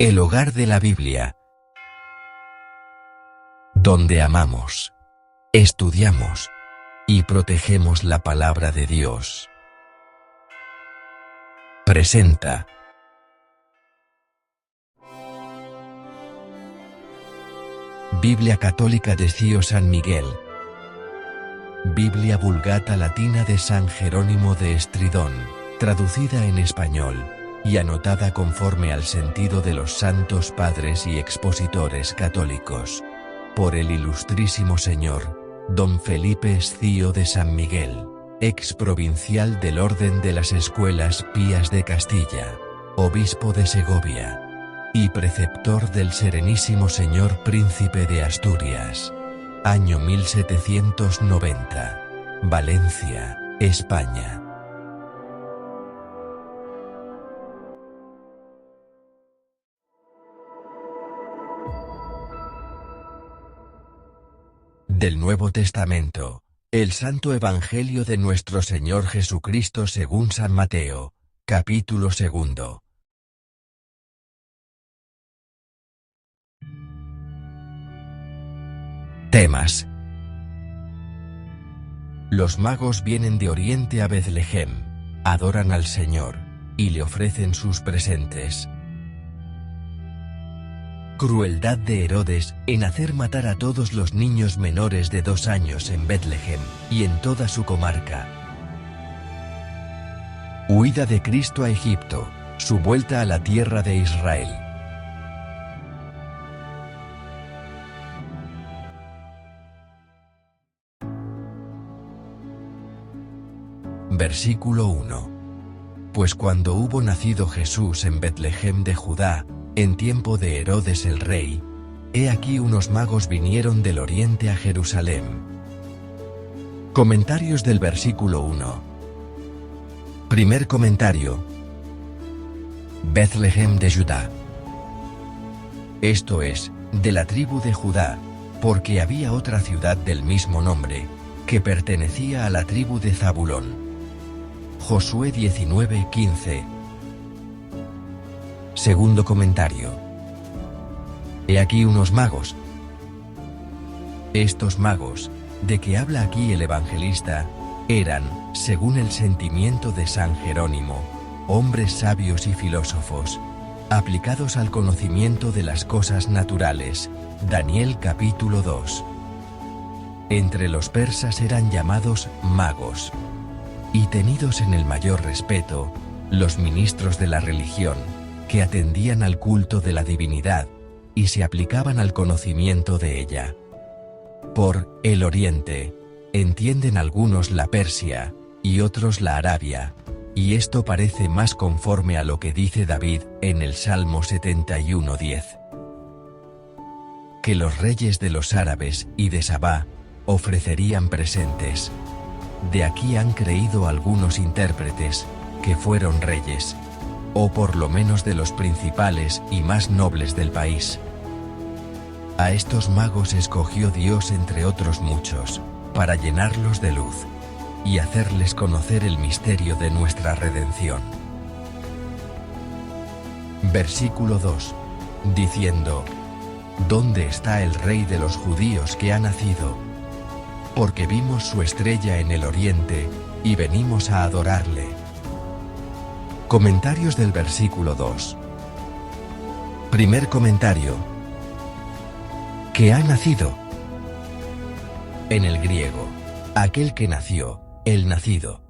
El hogar de la Biblia, donde amamos, estudiamos y protegemos la palabra de Dios. Presenta Biblia Católica de Cío San Miguel, Biblia Vulgata Latina de San Jerónimo de Estridón, traducida en español y anotada conforme al sentido de los santos padres y expositores católicos, por el ilustrísimo señor don Felipe Escío de San Miguel, ex provincial del Orden de las Escuelas Pías de Castilla, obispo de Segovia, y preceptor del Serenísimo Señor Príncipe de Asturias, año 1790, Valencia, España. Del Nuevo Testamento, el Santo Evangelio de nuestro Señor Jesucristo según San Mateo, capítulo 2. Temas. Los magos vienen de Oriente a Betlehem, adoran al Señor, y le ofrecen sus presentes. Crueldad de Herodes en hacer matar a todos los niños menores de 2 años en Betlehem y en toda su comarca. Huida de Cristo a Egipto, su vuelta a la tierra de Israel. Versículo 1. Pues cuando hubo nacido Jesús en Betlehem de Judá, en tiempo de Herodes el rey, he aquí unos magos vinieron del oriente a Jerusalén. Comentarios del versículo 1. Primer comentario. Betlehem de Judá. Esto es, de la tribu de Judá, porque había otra ciudad del mismo nombre, que pertenecía a la tribu de Zabulón. Josué 19:15. Segundo comentario. He aquí unos magos. Estos magos, de que habla aquí el evangelista, eran, según el sentimiento de San Jerónimo, hombres sabios y filósofos, aplicados al conocimiento de las cosas naturales. Daniel capítulo 2. Entre los persas eran llamados magos, y tenidos en el mayor respeto, los ministros de la religión, que atendían al culto de la divinidad, y se aplicaban al conocimiento de ella. Por el Oriente, entienden algunos la Persia, y otros la Arabia, y esto parece más conforme a lo que dice David en el Salmo 71:10. Que los reyes de los árabes y de Sabá ofrecerían presentes. De aquí han creído algunos intérpretes, que fueron reyes, o por lo menos de los principales y más nobles del país. A estos magos escogió Dios entre otros muchos, para llenarlos de luz, y hacerles conocer el misterio de nuestra redención. Versículo 2, diciendo: ¿Dónde está el Rey de los judíos que ha nacido? Porque vimos su estrella en el oriente, y venimos a adorarle. Comentarios del versículo 2. Primer comentario. ¿Qué ha nacido? En el griego, aquel que nació, el nacido.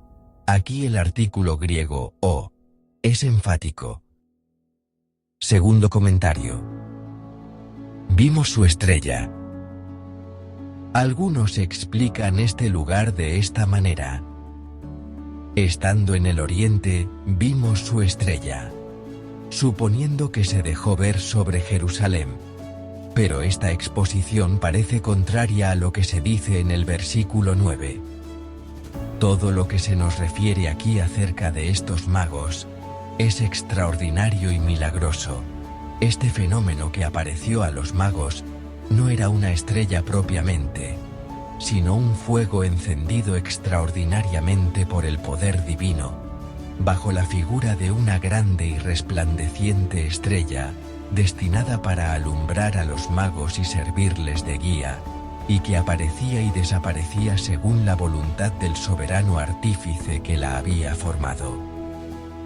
Aquí el artículo griego o es enfático. Segundo comentario. Vimos su estrella. Algunos explican este lugar de esta manera. Estando en el oriente, vimos su estrella, suponiendo que se dejó ver sobre Jerusalén. Pero esta exposición parece contraria a lo que se dice en el versículo 9. Todo lo que se nos refiere aquí acerca de estos magos es extraordinario y milagroso. Este fenómeno que apareció a los magos no era una estrella propiamente, sino un fuego encendido extraordinariamente por el poder divino, bajo la figura de una grande y resplandeciente estrella, destinada para alumbrar a los magos y servirles de guía, y que aparecía y desaparecía según la voluntad del soberano artífice que la había formado.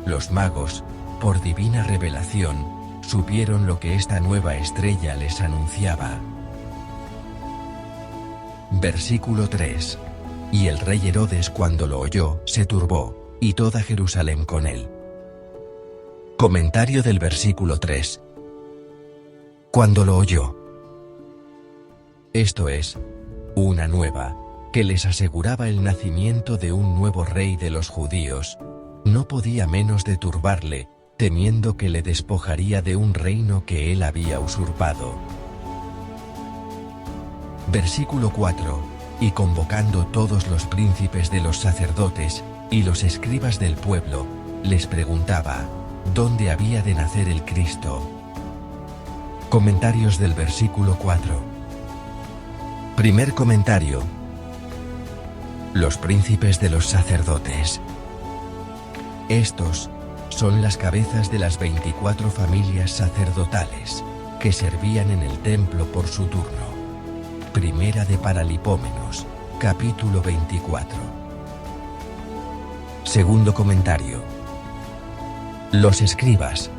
Los magos, por divina revelación, supieron lo que esta nueva estrella les anunciaba. Versículo 3. Y el rey Herodes, cuando lo oyó, se turbó, y toda Jerusalén con él. Comentario del versículo 3. Cuando lo oyó. Esto es, una nueva, que les aseguraba el nacimiento de un nuevo rey de los judíos, no podía menos de turbarle, temiendo que le despojaría de un reino que él había usurpado. Versículo 4. Y convocando todos los príncipes de los sacerdotes y los escribas del pueblo, les preguntaba, ¿dónde había de nacer el Cristo? Comentarios del versículo 4. Primer comentario. Los príncipes de los sacerdotes. Estos son las cabezas de las 24 familias sacerdotales que servían en el templo por su turno. Primera de Paralipómenos, capítulo 24. Segundo comentario. Los escribas.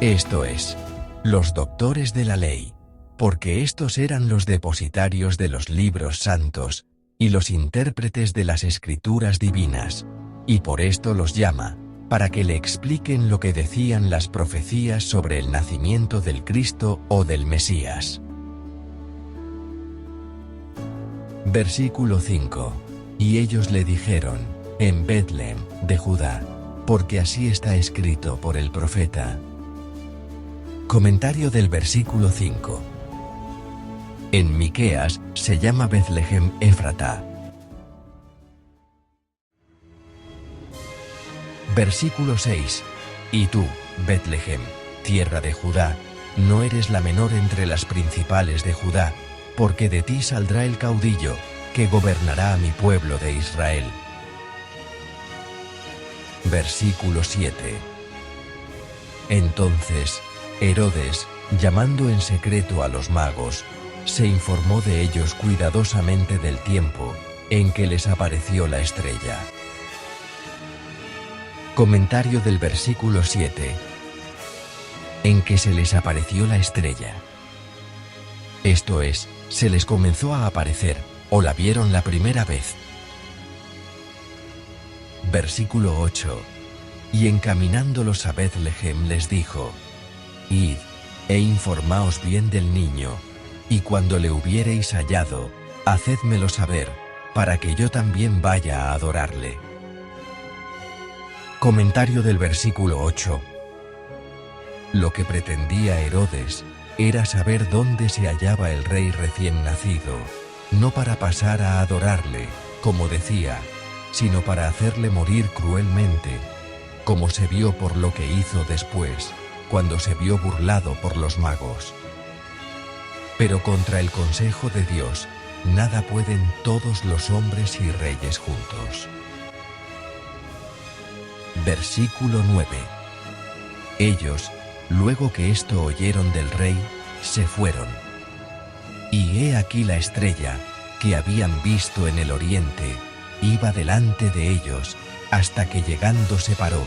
Esto es, los doctores de la ley, porque estos eran los depositarios de los libros santos y los intérpretes de las escrituras divinas, y por esto los llama, para que le expliquen lo que decían las profecías sobre el nacimiento del Cristo o del Mesías. Versículo 5. Y ellos le dijeron, en Betlehem, de Judá, porque así está escrito por el profeta. Comentario del versículo 5. En Miqueas se llama Betlehem Éfrata. Versículo 6. Y tú, Betlehem, tierra de Judá, no eres la menor entre las principales de Judá, porque de ti saldrá el caudillo, que gobernará a mi pueblo de Israel. Versículo 7. Entonces, Herodes, llamando en secreto a los magos, se informó de ellos cuidadosamente del tiempo en que les apareció la estrella. Comentario del versículo 7. En que se les apareció la estrella. Esto es, se les comenzó a aparecer, o la vieron la primera vez. Versículo 8. Y encaminándolos a Betlehem les dijo, Id, e informaos bien del niño, y cuando le hubiereis hallado, hacédmelo saber, para que yo también vaya a adorarle. Comentario del versículo 8. Lo que pretendía Herodes era saber dónde se hallaba el rey recién nacido, no para pasar a adorarle, como decía, sino para hacerle morir cruelmente, como se vio por lo que hizo después, cuando se vio burlado por los magos. Pero contra el consejo de Dios, nada pueden todos los hombres y reyes juntos. Versículo 9. Ellos, luego que esto oyeron del rey, se fueron. Y he aquí la estrella, que habían visto en el oriente, iba delante de ellos, hasta que llegando se paró,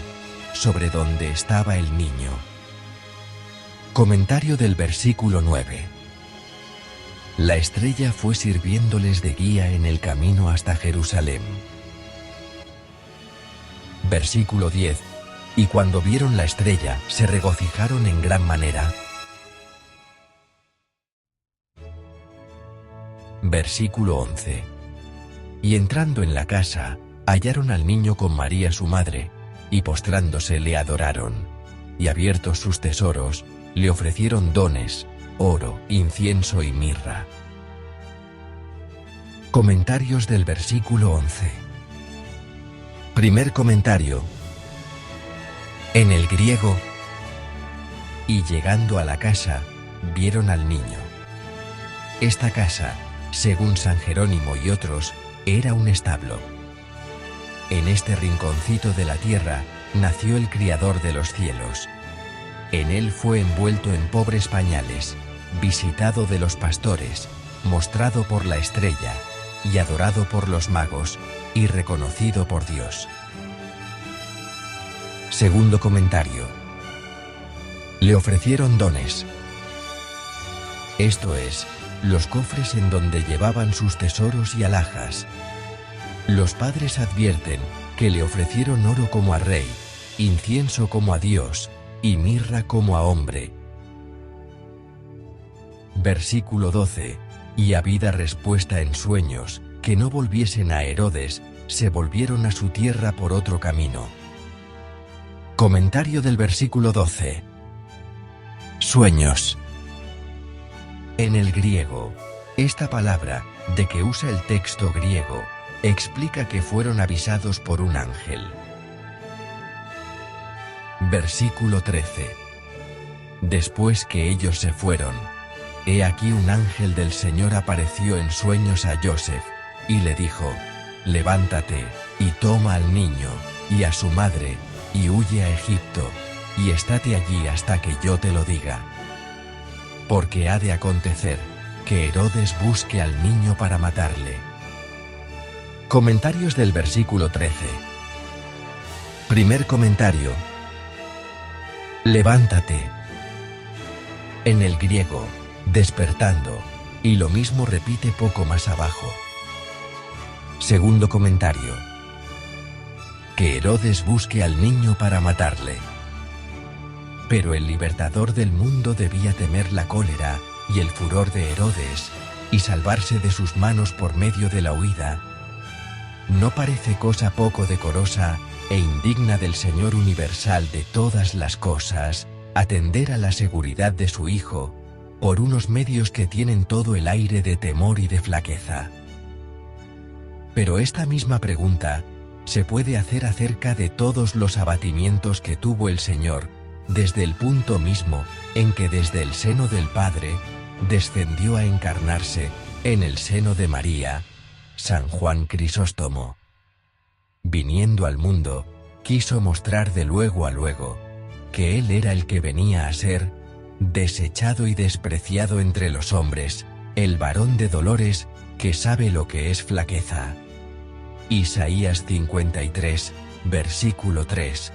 sobre donde estaba el niño. Comentario del versículo 9. La estrella fue sirviéndoles de guía en el camino hasta Jerusalén. Versículo 10. Y cuando vieron la estrella, se regocijaron en gran manera. Versículo 11. Y entrando en la casa, hallaron al niño con María su madre, y postrándose le adoraron, y abiertos sus tesoros, le ofrecieron dones, oro, incienso y mirra. Comentarios del versículo 11. Primer comentario. En el griego, y llegando a la casa, vieron al niño. Esta casa, según San Jerónimo y otros, era un establo. En este rinconcito de la tierra nació el Criador de los cielos. En él fue envuelto en pobres pañales, visitado de los pastores, mostrado por la estrella, y adorado por los magos, y reconocido por Dios. Segundo comentario. Le ofrecieron dones. Esto es, los cofres en donde llevaban sus tesoros y alhajas. Los padres advierten que le ofrecieron oro como a rey, incienso como a Dios, y mirra como a hombre. Versículo 12. Y habida respuesta en sueños, que no volviesen a Herodes, se volvieron a su tierra por otro camino. Comentario del versículo 12. Sueños. En el griego, esta palabra, de que usa el texto griego, explica que fueron avisados por un ángel. Versículo 13. Después que ellos se fueron, he aquí un ángel del Señor apareció en sueños a Joseph, y le dijo, levántate, y toma al niño, y a su madre, y huye a Egipto, y estate allí hasta que yo te lo diga. Porque ha de acontecer que Herodes busque al niño para matarle. Comentarios del versículo 13. Primer comentario. Levántate. En el griego, despertando, y lo mismo repite poco más abajo. Segundo comentario. Que Herodes busque al niño para matarle. Pero el libertador del mundo debía temer la cólera y el furor de Herodes, y salvarse de sus manos por medio de la huida. ¿No parece cosa poco decorosa e indigna del Señor universal de todas las cosas atender a la seguridad de su Hijo por unos medios que tienen todo el aire de temor y de flaqueza? Pero esta misma pregunta se puede hacer acerca de todos los abatimientos que tuvo el Señor, desde el punto mismo en que desde el seno del Padre descendió a encarnarse en el seno de María. San Juan Crisóstomo. Viniendo al mundo, quiso mostrar de luego a luego que Él era el que venía a ser, desechado y despreciado entre los hombres, el varón de dolores, que sabe lo que es flaqueza. Isaías 53, versículo 3.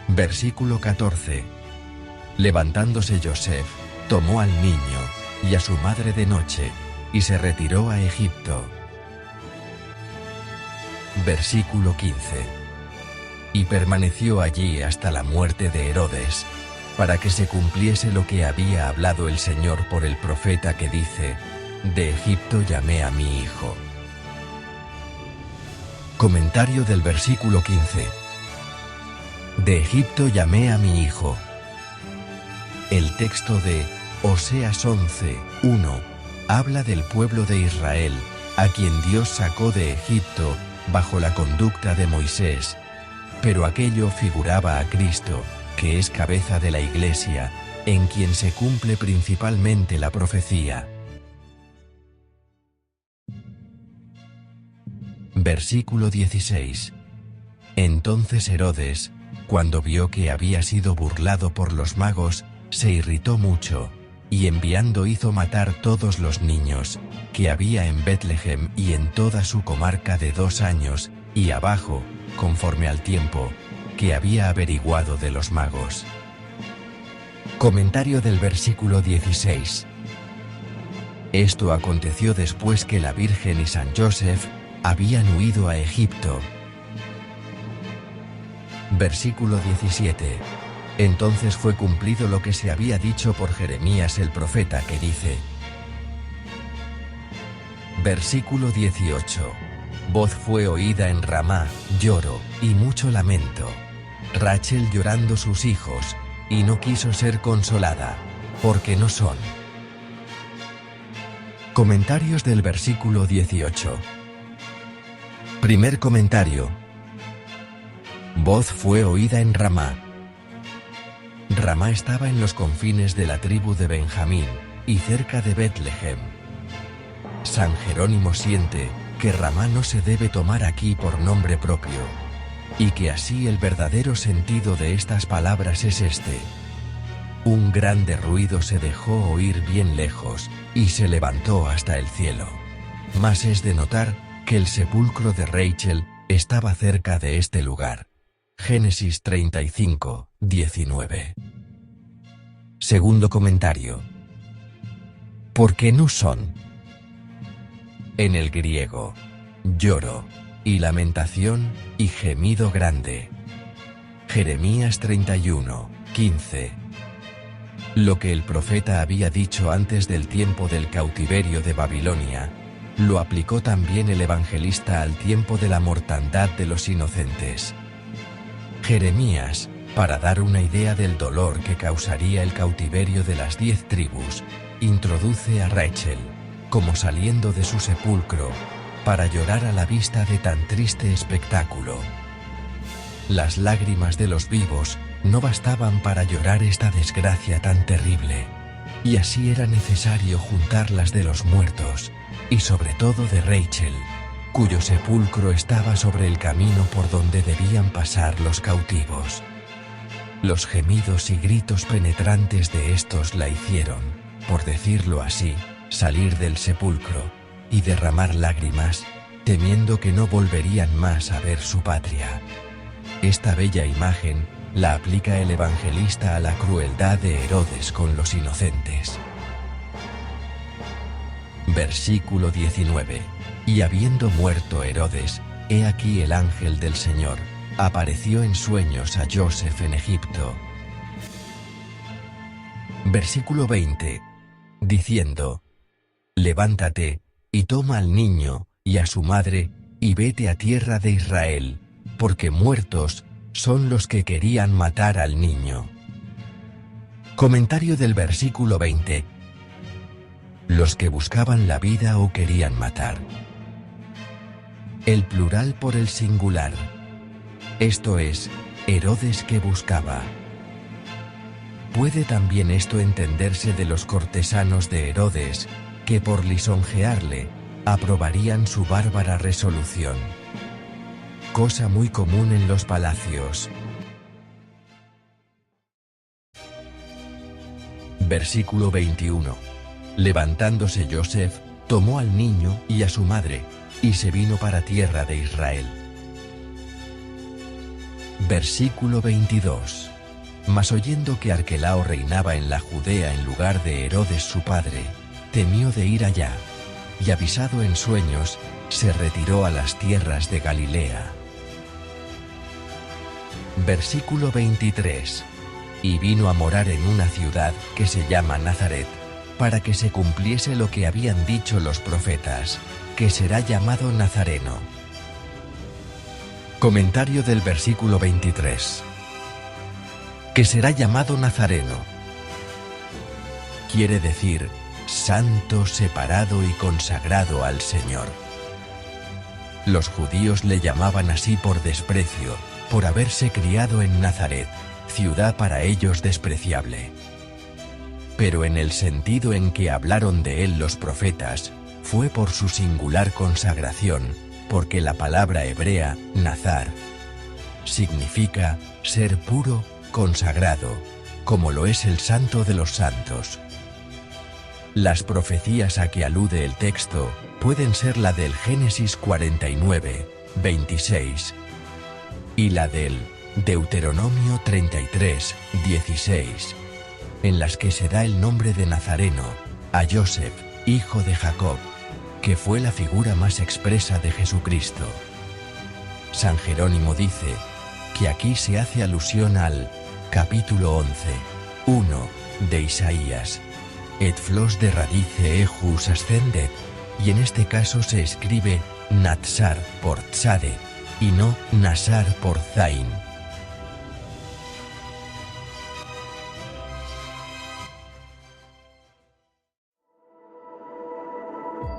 Versículo 14. Levantándose Joseph, tomó al niño y a su madre de noche, y se retiró a Egipto. Versículo 15. Y permaneció allí hasta la muerte de Herodes, para que se cumpliese lo que había hablado el Señor por el profeta que dice, de Egipto llamé a mi hijo. Comentario del versículo 15. De Egipto llamé a mi hijo. El texto de Oseas 11:1 habla del pueblo de Israel, a quien Dios sacó de Egipto bajo la conducta de Moisés, pero aquello figuraba a Cristo, que es cabeza de la Iglesia, en quien se cumple principalmente la profecía. Versículo 16. Entonces Herodes, cuando vio que había sido burlado por los magos, se irritó mucho, y enviando hizo matar todos los niños que había en Betlehem y en toda su comarca de 2 años y abajo, conforme al tiempo que había averiguado de los magos. Comentario del versículo 16. Esto aconteció después que la Virgen y San Joseph habían huido a Egipto. Versículo 17. Entonces fue cumplido lo que se había dicho por Jeremías el profeta, que dice. Versículo 18. Voz fue oída en Ramá, lloro y mucho lamento. Rachel llorando sus hijos, y no quiso ser consolada, porque no son. Comentarios del versículo 18. Primer comentario. Voz fue oída en Ramá. Ramá estaba en los confines de la tribu de Benjamín y cerca de Betlehem. San Jerónimo siente que Ramá no se debe tomar aquí por nombre propio, y que así el verdadero sentido de estas palabras es este. Un grande ruido se dejó oír bien lejos, y se levantó hasta el cielo. Mas es de notar que el sepulcro de Rachel estaba cerca de este lugar. Génesis 35, 19. Segundo comentario. ¿Por qué no son? En el griego, lloro, y lamentación, y gemido grande. Jeremías 31, 15. Lo que el profeta había dicho antes del tiempo del cautiverio de Babilonia, lo aplicó también el evangelista al tiempo de la mortandad de los inocentes. Jeremías, para dar una idea del dolor que causaría el cautiverio de las 10 tribus, introduce a Rachel, como saliendo de su sepulcro, para llorar a la vista de tan triste espectáculo. Las lágrimas de los vivos no bastaban para llorar esta desgracia tan terrible, y así era necesario juntar las de los muertos, y sobre todo de Rachel, cuyo sepulcro estaba sobre el camino por donde debían pasar los cautivos. Los gemidos y gritos penetrantes de estos la hicieron, por decirlo así, salir del sepulcro y derramar lágrimas, temiendo que no volverían más a ver su patria. Esta bella imagen la aplica el evangelista a la crueldad de Herodes con los inocentes. Versículo 19. Y habiendo muerto Herodes, he aquí el ángel del Señor apareció en sueños a Joseph en Egipto. Versículo 20. Diciendo: levántate, y toma al niño, y a su madre, y vete a tierra de Israel, porque muertos son los que querían matar al niño. Comentario del versículo 20. Los que buscaban la vida o querían matar. El plural por el singular. Esto es, Herodes que buscaba. Puede también esto entenderse de los cortesanos de Herodes, que por lisonjearle, aprobarían su bárbara resolución. Cosa muy común en los palacios. Versículo 21. Levantándose Joseph, tomó al niño y a su madre, y se vino para tierra de Israel. Versículo 22. Mas oyendo que Arquelao reinaba en la Judea en lugar de Herodes su padre, temió de ir allá, y avisado en sueños, se retiró a las tierras de Galilea. Versículo 23. Y vino a morar en una ciudad que se llama Nazaret, para que se cumpliese lo que habían dicho los profetas, que será llamado Nazareno. Comentario del versículo 23. Que será llamado Nazareno. Quiere decir, santo, separado y consagrado al Señor. Los judíos le llamaban así por desprecio, por haberse criado en Nazaret, ciudad para ellos despreciable. Pero en el sentido en que hablaron de él los profetas, fue por su singular consagración, porque la palabra hebrea, nazar, significa ser puro, consagrado, como lo es el santo de los santos. Las profecías a que alude el texto pueden ser la del Génesis 49, 26 y la del Deuteronomio 33, 16, en las que se da el nombre de Nazareno a Joseph, hijo de Jacob, que fue la figura más expresa de Jesucristo. San Jerónimo dice que aquí se hace alusión al capítulo 11, 1 de Isaías, et flos de radice ejus ascendet, y en este caso se escribe Natsar por Tzade, y no Nasar por Zain.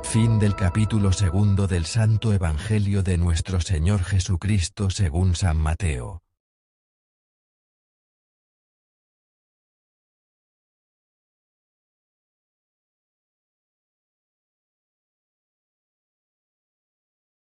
Fin del capítulo 2 del Santo Evangelio de nuestro Señor Jesucristo según San Mateo.